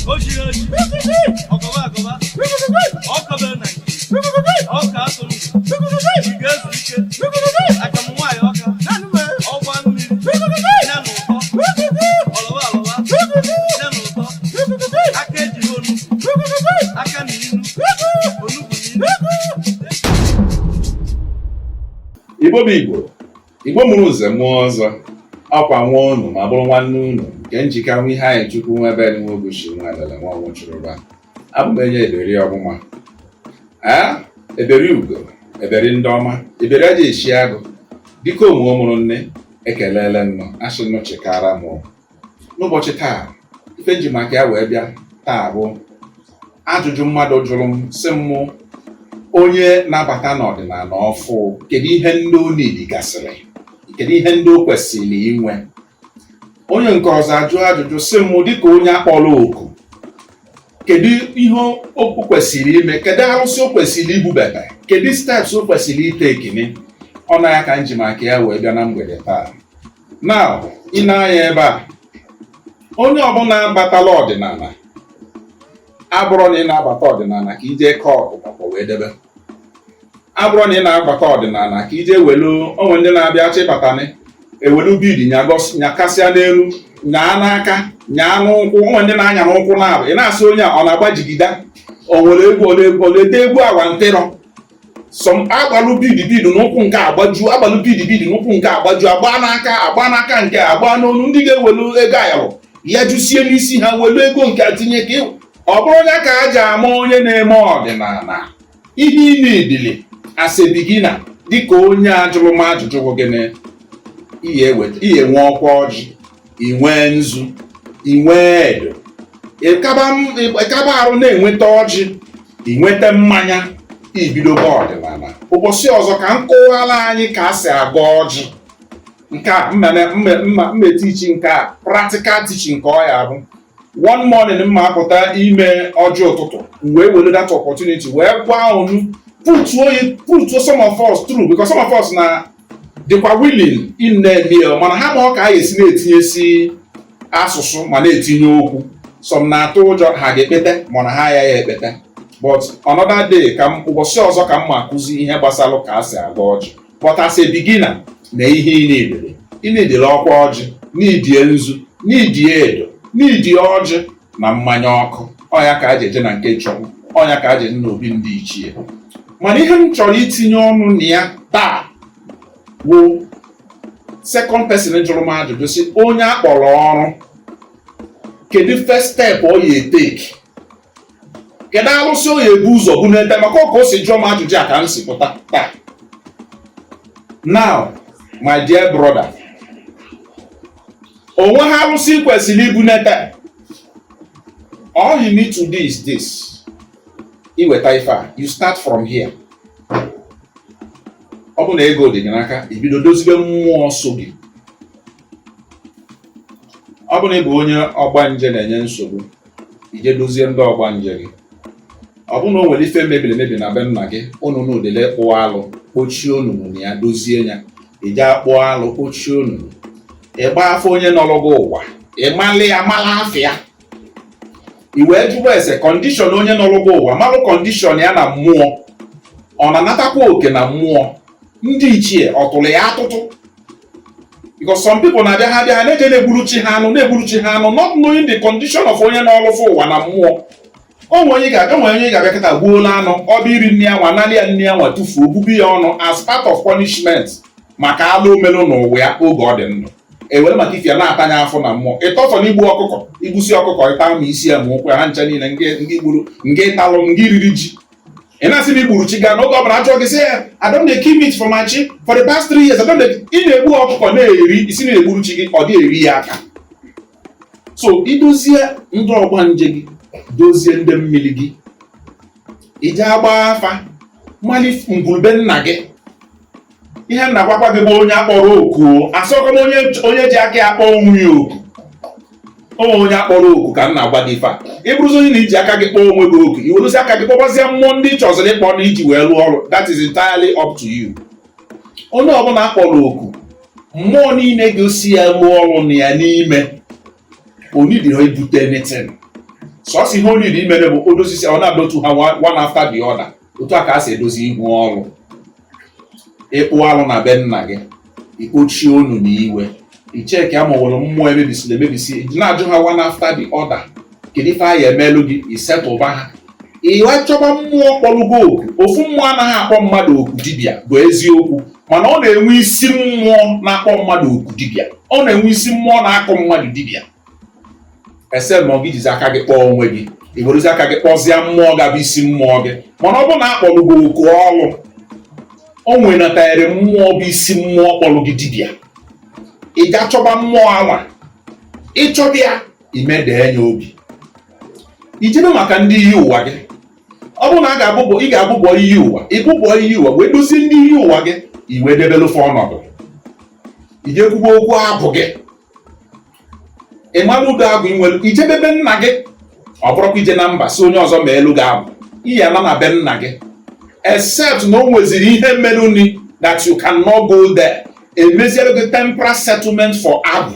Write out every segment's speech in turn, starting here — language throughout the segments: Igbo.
Oji. Ọkọba. Ọkọba na. Ọka atụrụ. Ige ezu ike. Akamụ nwaanyị ọka. Ọgba mmiri. Ya na ụtọ. Ọlọba. Ya na ụtọ. Aka eji onu. Aka na inu. Onugbu na inu. Igbo mụrụ ụzọ mụọ ọzọ ọkwa nwa unu ma bụrụ nwanne unu nke njika nwe ihe anyị chukwu nwa ebe nwe ogochi nwa adala nwa nwụchụrụba abụ m enye eberi ọgbụma eberi ugo eberi ndị ọma eberi aja echi agụ dịka omume mụrụ nne ekelele nnọ asị nnọ chekara mụ n'ụbọchị taa ife nji maka ya wee bịa taa bụ ajụjụ mmadụ jụrụ m sị mụ onye na-abata n'ọdịnala ọfụ kedu ihe ndị o nidigasịrị kedu ihe ndị o kwesịrị inwe. Onye nke ọzọ ajụ ajụjụ sị mụ dịka onye akpọrọ oku kedu ihe o kwesịrị ime, kedu arụsị o kwesịrị ibubebe, kedu steps o kwesịrị ite ekene. Ọ na ya ka nji maka ya wee bịa na mgbede taa. Na ị na-anya ebe a onye ọbụla batala ọdịnala abụrụ na ị na-abata ọdịnala ka ije kọọ ọkpụkpọ wee debe, abụrụ na ị na-abata ọdịnala ka ije welu onwe ndị na-abịa chịbatani ewelu bidi nyakasịa n'elu nyaa n'aka nyaa n'ụkwụ, onwe ndị na-anya n'ụkwụ na-abụ ị na-asị onye a ọ na-agba jigida o nwere egwu olete egwu awa ntịrọ sọm agbalụ bidi n'ụkwụ nke agbaju agbalụ bidi n'ụkwụ nke agbaju agba n'aka nke agba n'onu ndị ga-ewelu ego ayalụ ya jụsie n'isi ha welu ego nke tinye ka ọ bụrụ onye ka a ji ama onye na-eme ọdịnala ihe ị na-edili asebigina dịka onye ajụrụ m ajụjụ bụ gịnị ihe nwe ọkwa ọjị inwe nzu inwe edo ịkaba arụ na-enweta ọjị inweta mmanya ibidobe ọdịnala. Ụbọchị ọzọ ka m kọwara anyị ka a si agọ ọjị nke a mmetichi nke a practical teaching nke ọ ya bụ one morning mma apụta ime ọjị ụtụtụ wee were that opportunity wee gwa unu put some of us through because some of us na dịkwa willing in na-eme mana ha ma ọ ka a esi na-etinyesi asụsụ ma na-etinye okwu some na-atụ ụjọ ha ga-ekpete mana ha ya ekpete but another day ụbọchị ọzọ ka m ma akụzi ihe gbasara ka a si agba ọjị but as a beginner na ihe ị na-edere ọkwa ọjị n'idie nzu n'idie edo n'idi ọjị na mmanya ọkụ. Ọnya ka a ji eje na nke chọrọ, ọnya ka a ji eje n'obi ndị ichie. Mana ihe m chọrọ itinye ọnụ na ya taa bụ second person jụrụ m ajụjụ sị onye akpọrọ ọrụ kedu first step ọ ya eteki, kedu arụsị ọ ya ebu ụzọ bụ n'ete maka ọka o si jụọ m ajụjụ a ka m si pụta taa. Now my dear brother, onwe ha arụsị kwesịrị ibu n'ete. All you need to do is this. Iweta ife a, you start from here. Ọ bụ na ego dị gị n'aka ibido dozibe mmụọ so gị. Ọ bụ na ị bụ onye ọgbanje na-enye nsogbu ije dozie ndị ọgbanje gị. Ọ bụ na o nwere ife mebiri emebi na be nna gị unu n'udele kpụọ alụ kpochie onunu na ya dozie ya ije akpụọ alụ kpochie onunu ịgba afọ onye nọrọ gị ụwa ịmalị ya mala afọ ya i wee jụba ese kọndishọn onye nọrọ gị ụwa malụ kọndishọn ya na mmụọ ọ na-anatakwa oke na mmụọ. Ndị ichie ọ tụrụ ya atụtụ because some people na-abịa ha na-eje na-egburuchi ha anụ not knowing the condition of onye n'ọlụfụ ụwa na mmụọ. Onwe onye ga-abịa kịta gbuola anụ ọ bụ iri nne ya nwa nalị ya nne ya nwa tufuo obubi ya ọnụ as part of punishment maka alụ omelụ n'ụwa ya oge ọ dị ndụ. Ewere maka ifia na-atanye afọ na mmụọ ịtọfọ n'igbu ọkụkọ igbusi ọkụkọ ịta ma isi ya ma ụkwụ ya ha ncha niile nga igburu nga ịtalụ nga iriri ji. Ị na-asị m igburu chi gaa n'oge ọbụla ajụọ gị sị ya I don't dey kill meat for my chi for the past 3 years ị na-egbu ọkụkọ na-eri isi na-egburu chi gị ọ dị eri ya aka. So idozie ndị ọgbanje gị dozie ndị mmiri gị ije agba afa mali ngwurube nna gị. Ihe nna gwakwa gị bụ onye akpọrọ oku asọkọ m onye ji aka akpọ onwe ya oku. Onye akpọrọ oku ka m na-agwa gị ife a. Ị bụrụzi onye na-iji aka gị kpọọ onwe gị oku iweruzi aka gị kpọbazie mmụọ ndị chọziri ịkpọ na iji wee rụọ ọrụ. That is entirely up to you. Onye ọbụla akpọrọ oku mmụọ niile gosi ya rụọ ọrụ na ya n'ime onidiro ibute anything. sọsọ ihe onye dị imere bụ odozisi ọ na-adọtu ha one after the other. Otu a ka a si edozi ihu ọrụ. Ịkpụ alụ na be nna gị, ikpochie onu na iwe, icheki ama nwere mmụọ emebisiri emebisi, na-ajụ ha one after the other. Kedu ife a ya emelụ gị, isetụba ha. Iwe chọba mmụọ kpọlụgo oku. Ofu mmụọ anaghị akpọ mmadụ oku dibịa bụ eziokwu, mana ọ na-enwe isi mmụọ na-akpọ mmadụ oku dibịa. Ọ na-enwe isi mmụọ na-akpọ mmadụ dibịa. Ese ma ọ gị jizi aka gị kpọọ onwe gị, i werezi aka gị kpọzie mmụọ ga-abụ isi mmụọ gị. Mana ọ bụ na akpọlụgo oku ọlụ, o nwenatara mmụọ bụ isi mmụọ kpọlụ gị dibịa. Ị ga chọba mmụọ anwa, ịchọbịa imedee ya obi. Ijebe maka ndị iyi ụwa gị. Ọ bụ na ị ga-abụbọ iyi ụwa, ịbụbọ iyi ụwa wee dozie ndị iyi ụwa gị, iwe debelụfe ọnọdụ. Ije kwuba okwu abụ gị, ịmalụ ụdọ abụ inwelu, ijebebe nna gị, ọ bụrụkwa ije na mba si onye ọzọ ma elu gị abụ, iyi ala na be nna gị, except na o nweziri ihe meluni that you cannot go there. Emeziere gị temporary settlement for abụ.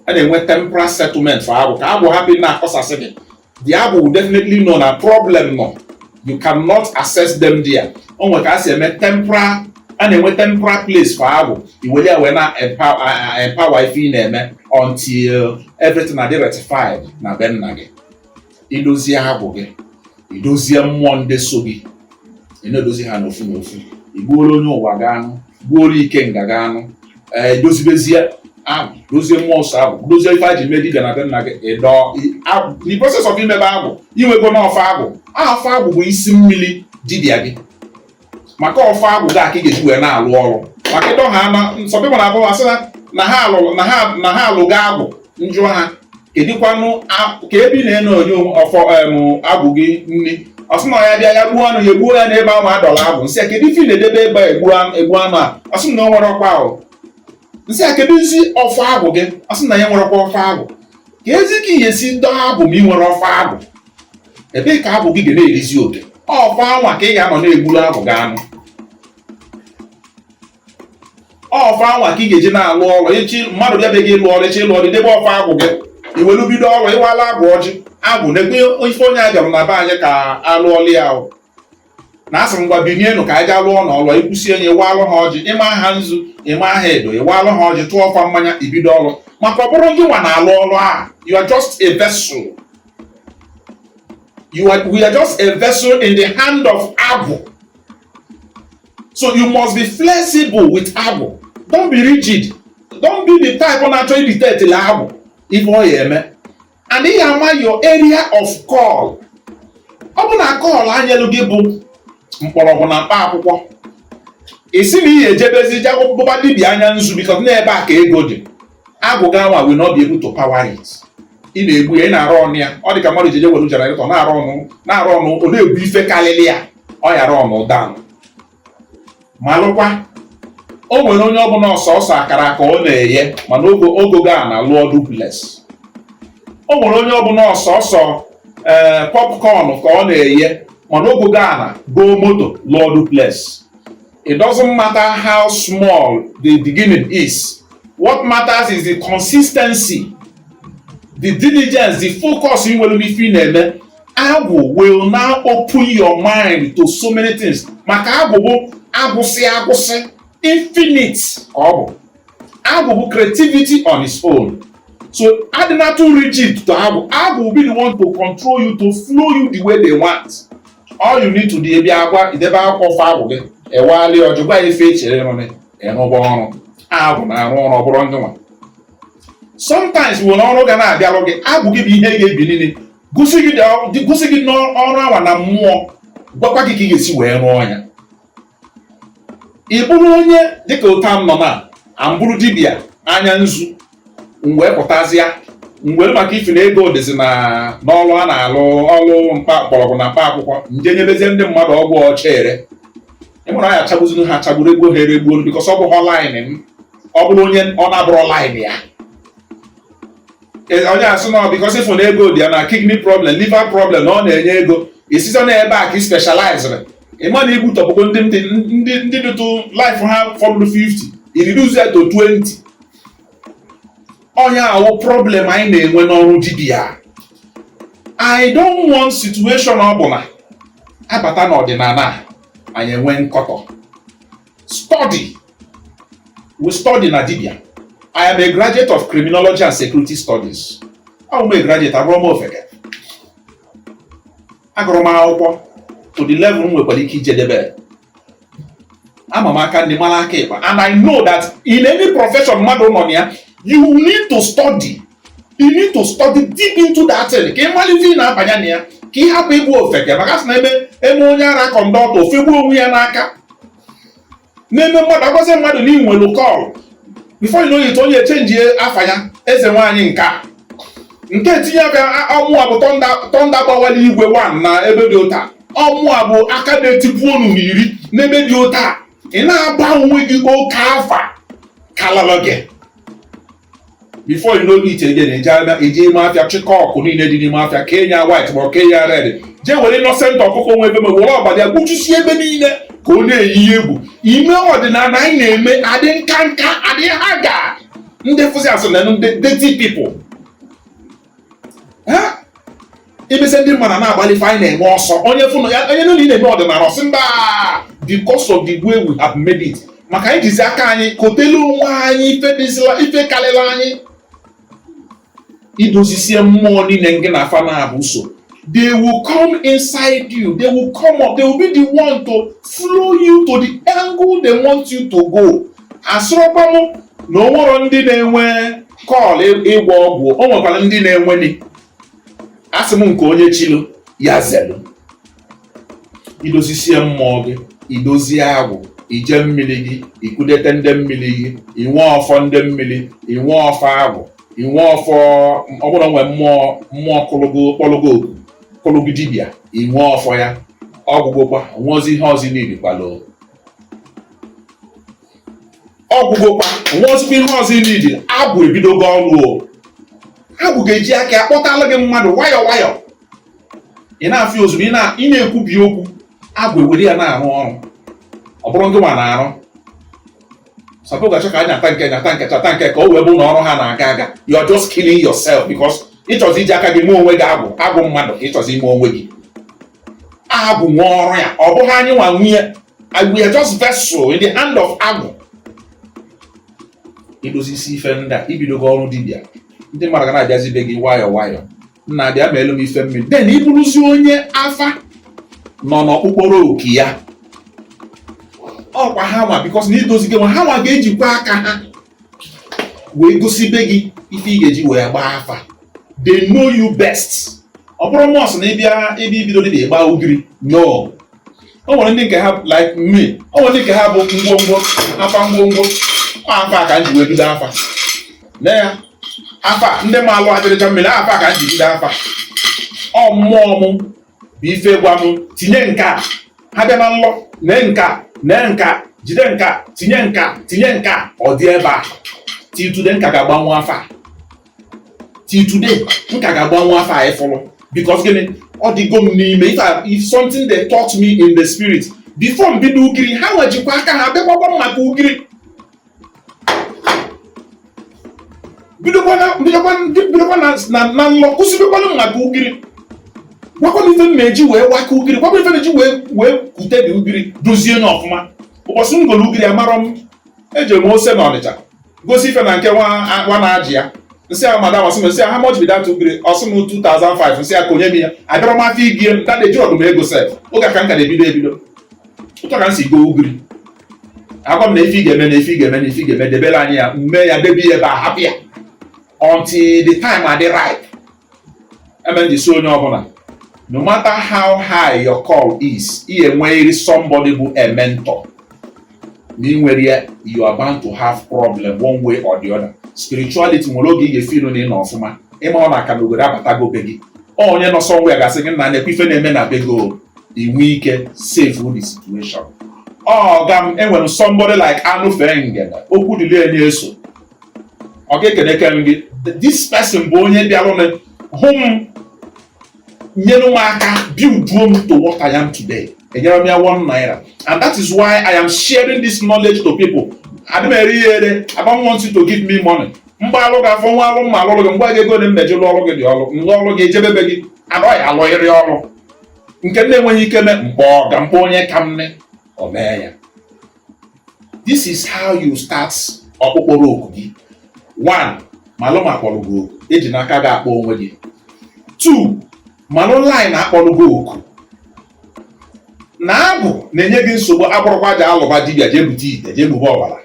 A na-enwe temporary settlement for abụ, ka abụ hapụ na-akọsasị gị. The abụ will definitely know na problem nọ. You cannot access them there. O nwere ka a si eme temporary, a na-enwe temporary place for abụ. Iwere ya wee na empower ife ị na-eme until everything na dị rectified na be nna gị. Idozie abụ gị, idozie mmụọ ndị so gị, ị na-edozi ha n'ofu n'ofu. Igbuola onye ụwa gị anụ, gbuola ike nga gị anụ, dozibezie abụ, dozie mmụọ nsọ abụ, dozie ife a ji mee dibịa na be nna gị. The process of imebe abụ, inwego n'ọfa abụ. Ọfa abụ bụ isi mmiri dibịa gị. Maka ọfa abụ gị aka ị ga-eji wee na-alụ ọrụ. Maka ịdọ ha na nsọpịba na abụ asị na ha alụgo abụ, njụọ ha kedikwanụ ka ebe ị na-ene onye ọfọ abụ gị nni. Ọsị na ya bịa ya gbuo anụ ya egbuo ya n'ebe ahụ adọla abụ. Nsị kedu ife ị na-edebe ebe egbu anụ a? Ọsị na o nwere ọkwa ahụ. Nsị kedu isi ọfọ abụ gị? Ọsị na ya nwere ọkwa ọfọ abụ. Ka ezi ka ihe si dọọ abụ ma ị nwere ọfọ abụ. Ebee ka abụ gị ga na-erizi oke? Ọfọ anwa ka ị ga-anọ na-egburu abụ gị anụ. Ọfọ anwa ka ị ga-eji na-alụ ọrụ. Echi mmadụ bịa be gị ịlụ ọrụ, echi ịlụ ọrụ debe ọfọ abụ gị. Iwelu bido ọrụ ịwala abụ ọjị. Abụ na-ekwe ife onye a bịara na be anyị ka alụọlụ ya ahụ. Na asị ngwa binienu ka anyị ga lụọ n'ọlụ, ikwusie enye ịwalụ ha ọjị, ịma ha nzu, ịma ha edo, ịwalụ ha ọjị, tụọ ọfa mmanya, ibido ọrụ. Maka ọ bụrụ gị nwa na-alụ ọrụ a, you are just a vessel. We are just a vessel in the hand of Abu. So you must be flexible with Abu. Don't be rigid. Don't be the type of natural dictate to Abu. If and he am your area of call. Ọ bụ na call anyelu gị bụ mkpọrọgwụ na mkpa akwụkwọ. Isi na ihe ejebezi jagụbụba dibịa anya nzu because n'ebe a ka ego dị. Agụ ga-anwa will not be able to power it. Ị na-egbu ya, ị na-arụ ọnụ ya. Ọ dị ka mmadụ jeje were generator na-arụ ọnụ, ọ na-ebu ife karịrị ya. Ọ yara ọnụ down. Malụkwa, o nwere onye ọbụla ọsọsọ akara aka ọ na-eye, mana ogo ga na lụọ duplex. O nwere onye ọbụla ọsọsọ popcorn ka ọ na-eye, mana ogo ga na go moto lụọ duplex. It doesn't matter how small the beginning is. What matters is the consistency, the diligence, the focus in what we na-eme. Agwụ will now open your mind to so many things. Maka agwụ bụ agwụsị infinite ọ bụ. Agwụ bụ creativity on its own. So add not too rigid to agwụ. Agwụ will be the one to control you, to flow you the way they want. All you need to do ebe agwa idebe akwụkwọ agwụ gị, ewali ọjọ gwa ife echere nọ n'ọrụ ọrụ. Agwụ na-arụ ọrụ ọ bụrụ ndị nwa. Sometimes when ọrụ ga na-abịarụ gị, agwụ gị bụ ihe ga-ebi niile. Gosi gị n'ọrụ awa na mmụọ, gwakwa gị ka ị ga-esi wee rụọ ya. Ị bụrụ onye dịka ụta m nọ na ambụrụ dibịa anya nzu, mgbe pụtazịa mgbe maka ife na ego dịzi n'ọrụ a na-alụ ọrụ mkpọrọgwụ na mkpa akwụkwọ, nje nyebezie ndị mmadụ ọgwụ ọchere. Ịmụrụ anya chagbuzinu ha chagburu ego ha eregbuolu bikos ọ bụ họlaịn m. Ọ bụrụ onye ọ na-abụrụ laịn ya, onye asị nọ bikos ịfụ na ego dị ya na kidney problem, liver problem na ọ na-enye ego, isizo na ebe a ka ị specialized. Ịma na igbu tọpụgo ndị dịtụ life ha fọdụrụ 50, iriduzi to 20. Onye ahụ problem anyị na-enwe n'ọrụ dibịa. I don't want situation ọ bụ na abata n'ọdịnala anyị enwe nkọtọ. Study. We study na dibia. I am a graduate of criminology and security studies. I'm a graduate agụrụ m ofeke. Agụrụ m akwụkwọ to the level m nwekwara ike ijedebe. Ama m aka ndị mara aka ịkpa, and I know that in any profession mmadụ nọ na ya, you need to study. You need to study deep into that thing. Ka ị mara ife ị na-abanye na ya, ka ị hapụ igbu ofeke maka sị na eme onye ara kọndọktọ ofegbu onwe ya n'aka. Na-eme mmadụ agwazi mmadụ na inwelu kọl before you know it, onye echenjie afa ya eze nwaanyị nke tinye aka ọmụa bụ tọnda gbawara igwe 1 na ebe dị ụta. Ọmụa bụ aka na-etipu onu n'iri n'ebe dị ụta. Ị na-aba onwe gị oke afa kalala gị. Before you know it again, eje ime afịa chịkọ ọkụ niile dị n'ime afịa Kenya white ma Kenya red, jee were innocent ọkụkọ nwe ebe were ọbara ya gbuchusie ebe niile ka ọ na-eyi egwu. Ime ọdịnala anyị na-eme adị nka adị haga. Ndị fụzi asị na ndị dirty people. Ibese ndị mmadụ na-agbalị ife anyị na-eme ọsọ. Onye fụnụ ya onye niile na-eme ọdịnala ọsị mba because of the way we have made it. Maka anyị jizi aka anyị kotelu onwe anyị ife karịrị anyị. Idozisie mmụọ niile nke na afa na-abụ so. They will come inside you. They will come up. They will be the one to flow you to the angle they want you to go. Asọrọkwanụ na o nwere ndị na-enwe kọl ịgwọ ọgwụ, o nwekwara ndị na-enweni asị m nke onye chilu ya zelu. Idozisie mmụọ gị, idozie agwụ, ije mmiri gị, ikudete ndị mmiri gị, inwe ọfọ ndị mmiri, inwe ọfọ agwụ, inwe ọfọ ọbụla nwe mmụọ kọlụgụ dibịa, inwe ọfọ ya ọgwụgwọkwa nweozi ihe ọzọ n'irikwalo ọgwụgwọkwa nweozikwa ihe ọzọ n'iri. Agwụ ebidogo ọrụ o. Agwụ ga-eji aka akpọtala gị mmadụ nwayọ. Ị na-afị ozugbo ị na-ekwubi okwu, agwụ ewere ya na-arụ ọrụ. Ọ bụrụ ndị ma na-arụ sapụ gacha ka nyata nke ka o wee bụ na ọrụ ha na-aga. You are just killing yourself because ịchọzi iji aka gị mee onwe gị agwụ mmadụ ka ịchọzi ime onwe gị. Agwụ nwe ọrụ ya, ọ bụghị anyị nwa nwunye. We are just vessel in the hand of agwụ. Idozisi ife ndị a ibidogo ọrụ dibịa, ndị mmadụ ga na-abịazi be gị nwayọ. Nna abịa ma elu m ife mmiri. Then ịbụrụzi onye afa nọ n'okpukporo oke ya. Ọkwa ha nwa because na idozigo nwa ha nwa ga-ejikwa aka ha wee gosi be gị ife ị ga-eji wee gbaa afa. They know you best. Ọ bụrụ mọs na ịbịa ebe ibido dị ịgba ugiri. No. O nwere ndị nke ha like me. O nwere ndị nke ha bụ ngwongwo afa ka nji wee bido afa. Na ya afa ndị ma alụ ajịrịja mmiri afa ka nji bido afa. Ọ mmụọ m bụ ife gwa m tinye nka ha bịa na nlọ nee nka jide nka tinye nka ọ dị ebe a. Till today nka ga-agbanwe afa. Till today nka ga-agbanwe afa anyị fụrụ because gịnị ọ dịgo m n'ime. If something they taught me in the spirit before m bido ugiri, ha nwejikwa aka ha bịakwakwa m maka ugiri. Bidokwa na nlọ kụzibekwana m maka ugiri. Gwakwana ife mmeji wee waka ugiri, gwakwana ife mmeji wee kute dị ugiri dozie n'ọfụma. Ụbọchị m golu ugiri amarọ m eji m ose n'Ọnịcha gosi ife na nke nwa na-ajị ya. Nsị a madam ọsị m nsị a how much be that ugiri? Ọsị m 2005. Nsị a ka onye m ya abịara m afọ igie m dada eji ọdụm ego sef. Oge aka nka na-ebido ụtọ ka m si go ugiri. Agwa m na ife ị ga-eme debere anyị ya mme ya debi ebe a hapụ ya until the time adị ripe. Eme njisi onye ọbụla no matter how high your call is, ị enweghị somebody bụ a mentor. N'inwere ya, you are bound to have problem one way or the other. Spirituality nwere oge ị ga-efeel na ị nọ ọfụma. Ịma ọ na-aka n'obodo abatago be gị. Onye nọ somewhere ga-asị gị na na-ekwe ife na-eme na be gị inwe ike save the situation. Enwere somebody like Anu Fengene, okwu dịle na-eso. Ọ ga-ekeneke gị. This person bụ onye bịara hụ m nyere m aka build m to what I am today. Enyere m ya $1. And that is why I am sharing this knowledge to people. I don't want you to give me money. mgbe alụ ga-afọ nwa alụ mma alụrụ gị mgbe a ga-ego na mmeji lụ ọrụ gị dị ọrụ nlụ ọrụ gị ejebebe gị anọghị alụghịrị ọrụ nke na-enweghị ike mee mgbe ọ ga mkpọ onye ka nne o mee ya. This is how you start ọkpụkpọrọ oku gị. 1. Malụ ma akpọrọ gị oku eji n'aka gị akpọ onwe gị. 2. Malụ line akpọrọ gị oku na abụ na-enye gị nsogbu abụrụkwa ji alụba dibịa jee bute ite jee bube ọbara.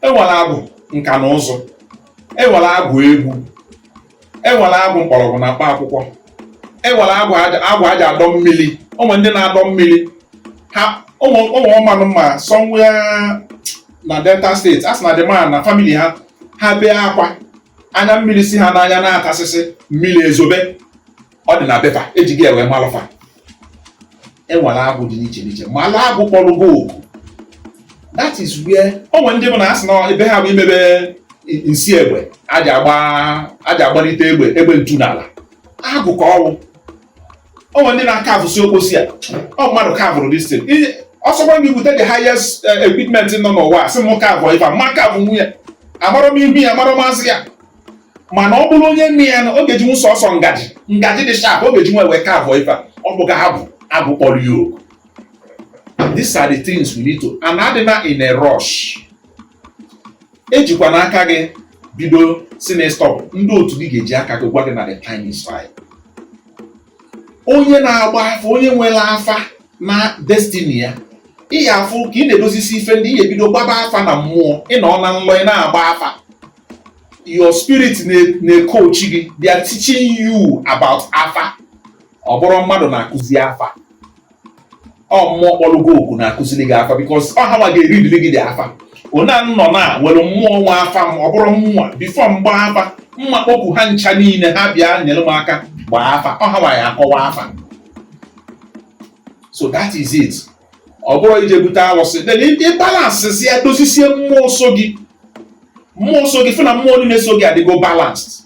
Enwere abụ nka na ụzụ, enwere abụ egwu, enwere abụ mkpọrọgwụ na mkpa akwụkwọ, enwere abụ aja adọ mmiri. Ụmụ ndị na-adọ mmiri ha ụmụ ọmanụ mma somewhere na Delta State a sị na the man na family ha bee akwa anya mmiri si ha n'anya na-atasịsị mmiri ezobe ọ dị na befa ejighị ewe malụfa. Enwere abụ dị n'iche n'iche malụ abụ kpọrọ gị oku. That is where ụmụ ndị bụ na asị na ebe ha bụ imebe nsi egbe aja agbalite egbe ntu n'ala agụ ka ọwụ. Ụmụ ndị na-akavụsi okposi a ọ mmadụ kavụrụ this thing. Ọsọkwa gị bute the highest equipment nọ n'ụwa sị m kavụ ife ma kavụ nwunye amarọ m ihu ya amarọ m azụ ya, mana ọ bụrụ onye nne ya na ọ ga-eji sọsọ ngaji dị sharp ọ ga-eji nwe wee kavụ ife ọ bụ ga abụ kpọrọ ya oku. These are the things we need to, and adịna in a rush. Ejikwa n'aka gị bido si na stop ndị otu gị ga-eji aka gị gwa gị na the time is right. Onye na-agba afa onye nwere afa na destiny ya ị afụ ka ị na-edozisi ife ndị ị ga-ebido gbaba afa na mmụọ ịnọ na nlọ ị na-agba afa. Your spirit na-coach gị, they are teaching you about afa. Ọ bụrụ mmadụ na-akụzi afa, ọ mmụọ kpọrọ gị oku na-akụziri gị afa because ọ ha nwa ga-eridiri gị dị afa. Onye nọ na were mmụọ nwa afa m ọ bụrụ mmụọ bifo mgba afa mma kpọpụ ha ncha niile ha bịa nyere m aka gbaa afa ọ ha nwa ya akọwa afa. So that is it. Ọ bụrụ ije bute alụsị then ị balansị ya dozisie mmụọ so gị fụ na mmụọ niile so gị adịgo balanced.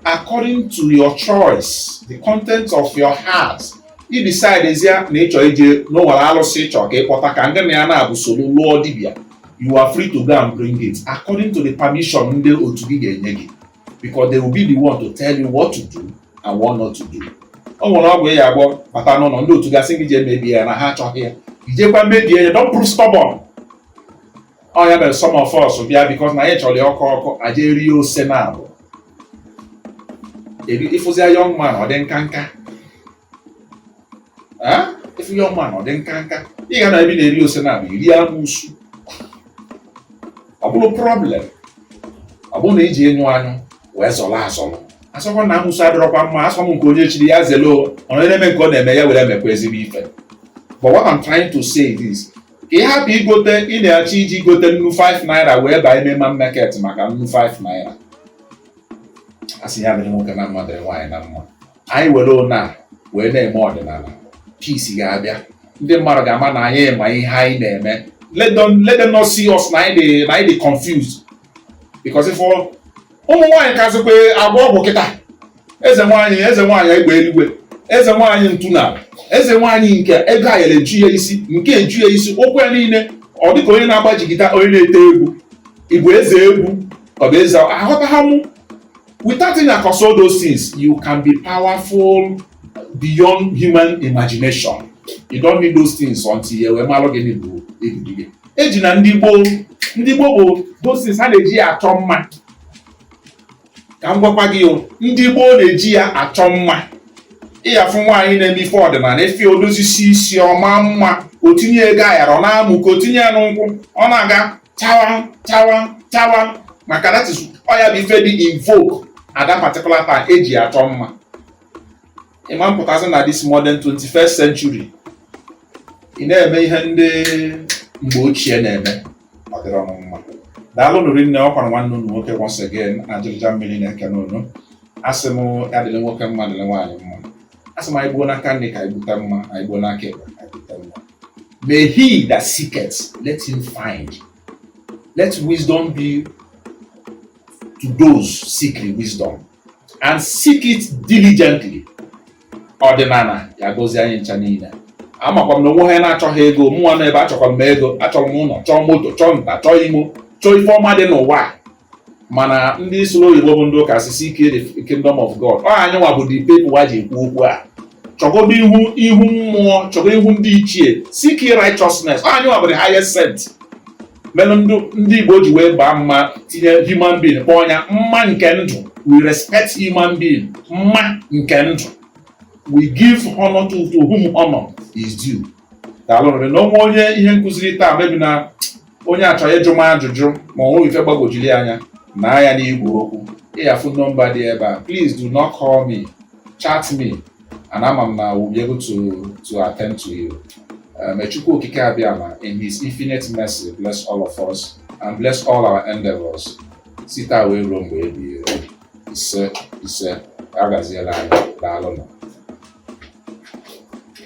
According to your choice, the content of your heart, you decide ezia na ịchọ ije n'ụwara alụsị ịchọ ka ịkpọta ka ndị na ya na-abụ soro lụọ dibịa. You are free to go and bring it according to the permission ndị otu gị ga-enye gị, because they will be the one to tell you what to do and what not to do. O nwere ọgwụ ya agwọ bata n'ụlọ ndị otu gasị gị jee mebie ya na ha achọghị ya ijekwa mebie ya. Don't prove stubborn. Ọ ya mere some of us bịa because na anyị chọrọ ọkụ aje rie ose na abụ. Ịfụzia young man ọ dị nkanka, ịfụ young man ọ dị nkanka ị ga na ebi na-eri ose na abụ iri amụsụ ọ bụrụ problem. Ọ bụrụ na iji enyu anyụ wee zọrọ azọrọ asọkwa na amụsụ adịrọkwa mma asọ m nke onye chiri ya zelo ọrụ na-eme nke ọ na-eme ya were emekwa ezigbo ife. But what I'm trying to say is ka ị hapụ igote ị na-achọ iji gote nnu 5 naira wee baa ime market maka nnu 5 naira. Asị ya dịrị nwoke na mma dịrị nwaanyị na mma. Anyị were ona wee na-eme ọdịnala peace ga-abịa. Ndị mmadụ ga-ama na anyị ma ihe anyị na-eme. Let them not see us na anyị dị confused because if ụmụ nwaanyị kazikwa agba ọgwụ kịta eze nwaanyị egbe eluigwe, eze nwaanyị ntụna, eze nwaanyị nke ego ayere eju ya isi, nke eju ya isi okwu ya niile ọ dịka onye na-agbajigide onye na-ete egwu. Igbo eze egwu ọ bụ eze aghọta ha mụ. Without in across all those things, you can be powerful beyond human imagination. You don't need those things until you were malo gini bu ebudige. Eji na ndị Igbo bụ those things ha na-eji ya achọ mma. Ka m gwakwa gị ndị Igbo na-eji ya achọ mma. Ịyafụ nwaanyị na-eme ife ọdịnala efi odozisi isi ọma mma o tinye ego ayara ọ na-amụ ka o tinye ya n'ụkwụ ọ na-aga chawa maka that is ọ ya bụ ife dị invoke at that particular time eji achọ mma. Ịma mpụtasị na this modern 21st century ị na-eme ihe ndị mgbe ochie na-eme ọ dịrọ mma. Daalụ nụrụ nne ọkwara nwanne unu nwoke once again ajịrịja mmiri na-eke n'onu. Asị m ya dịrị nwoke mma dịrị nwaanyị mma. Asị m anyị gbuo n'aka nne ka anyị bute mma, anyị gbuo n'aka ekpe ka anyị bute mma. May he that seeketh, let him find. Let wisdom be to those seeking wisdom and seek it diligently. Ọdịnala ya gozie anyị ncha niile. Amakwa m na onwe ha na-achọghị ego, mụnwa nọ ebe achọkwa m ego, achọrọ m ụlọ, chọọ moto, chọọ nta, chọọ imo. chọọ ife ọma dị n'ụwa mana ndị soro oyibo bụ ndị ụka sisi ike the kingdom of God ọ anyị nwa bụ the people a ji ekwu okwu a chọgodo ihu mmụọ chọgo ihu ndị ichie seek righteousness ọ anyị nwa bụ the highest set menụ ndị Igbo ji wee baa mma tinye human being kpọọ ya mma nke ndụ. We respect human being mma nke ndụ. We give honor to whom honor is due. Daalụ na onwe onye ihe nkụziri taa mebi na onye achọrọ ịjụ m ajụjụ ma ọ nweghị ife gbagwojiri anya na ya n'igwe okwu ịyafu nọmba dị ebe a. Please do not call me, chat me, and ama m na we'll be able to attend to you. Chukwu okike abịama in his infinite mercy bless all of us and bless all our endeavors. Site wee ruo mgbe ebighị ise agaziela anyị. Daalụ.